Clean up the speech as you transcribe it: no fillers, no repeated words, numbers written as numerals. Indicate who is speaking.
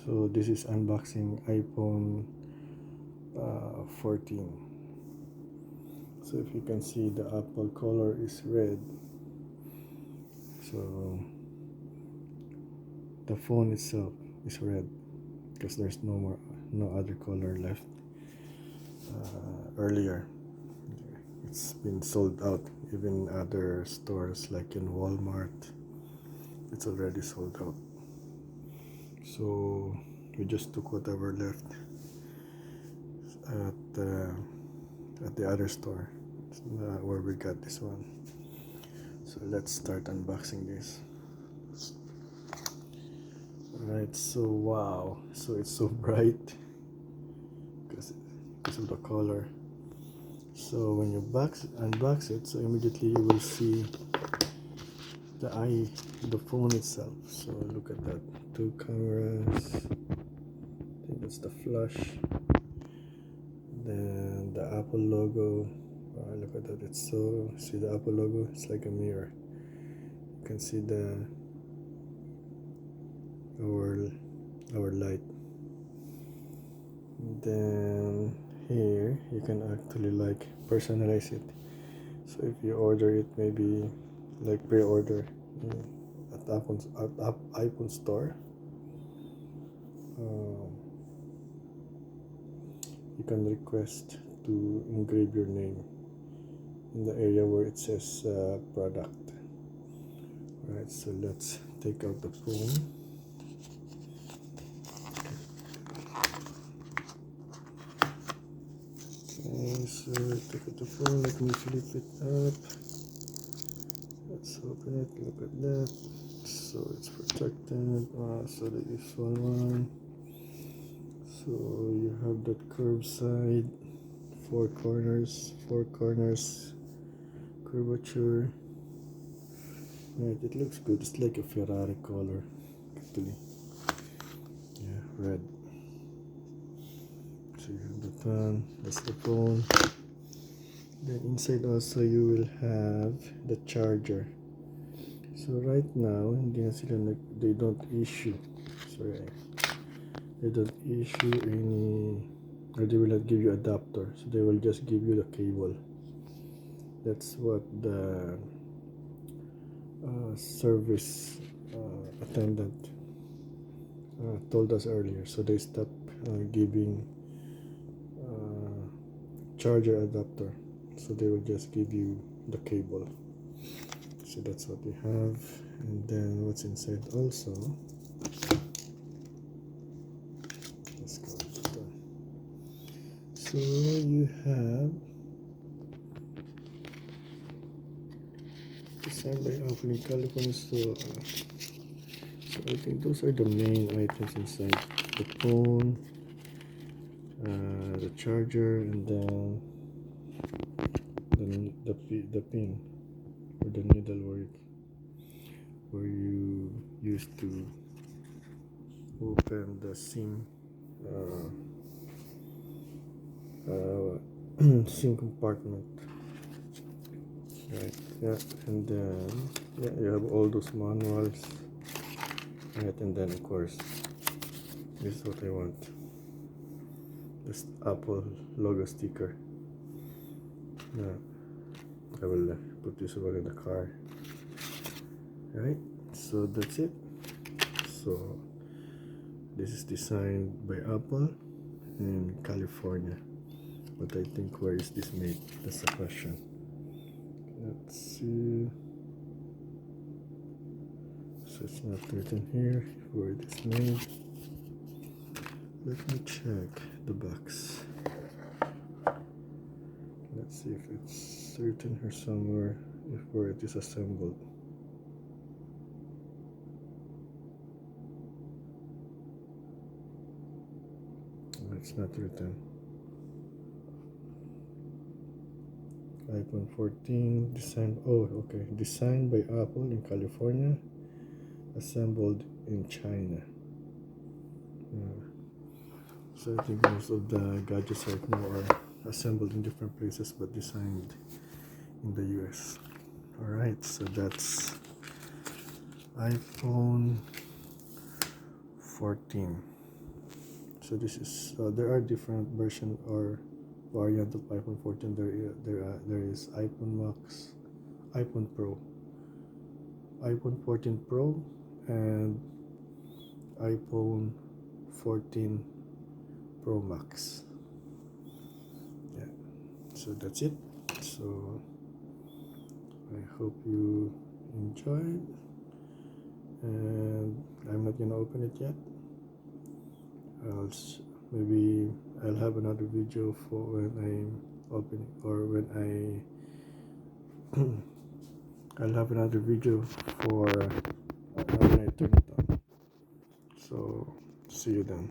Speaker 1: So this is unboxing iPhone 14. So if you can see, the Apple color is red, so the phone itself is red because there's no other color left. Earlier it's been sold out, even other stores like in Walmart it's already sold out. So we just took whatever left at the other store where we got this one. So let's start unboxing this. Alright, so wow, so it's so bright because of the color. So when you unbox it, so immediately you will see the phone itself. So look at that, two cameras. I think that's the flash. Then the Apple logo. Look at that, it's so, see the Apple logo, it's like a mirror. You can see our light. Then here you can actually like personalize it. So if you order it, maybe like pre-order at iPhone store, you can request to engrave your name in the area where it says product. Right, so let's take out the phone. Okay, so take out the phone, let me flip it up. Let's open it, look at that. So it's protected. So there is one. So you have that curved side, four corners curvature. Right, it looks good. It's like a Ferrari color actually. Yeah, red. So you have that one, that's the phone. Then inside also you will have the charger. So right now they don't issue, sorry, they don't issue any, or they will not give you adapter, so they will just give you the cable. That's what the service attendant told us earlier. So they stopped giving charger adapter, so they will just give you the cable. So that's what we have. And then what's inside also, let's go to the, so you have designed by Apple in California. So I think those are the main items inside: the phone, the charger, and then the pin or the needle where you used to open the SIM SIM compartment. Right, yeah, and then yeah, you have all those manuals. Right, and then of course this is what I want, this Apple logo sticker. Yeah, I will put this one in the car. Right, so that's it. So this is designed by Apple in California, but I think where is this made? That's the question. Let's see. So it's not written here where it is made. Let me check the box. Let's see if it's written here somewhere where it is assembled. It's not written. iPhone 14 designed. Oh, okay. Designed by Apple in California, assembled in China. So I think most of the gadgets right now are assembled in different places but designed in the US. Alright, so that's iPhone 14. So this is there are different version or variant of iPhone 14. There is iPhone Max, iPhone Pro, iPhone 14 Pro, and iPhone 14 Pro Max. Yeah, so that's it. So I hope you enjoyed, and I'm not gonna open it yet. Maybe I'll have another video for when I'm opening, or when I'll have another video for when I turn it on. So see you then.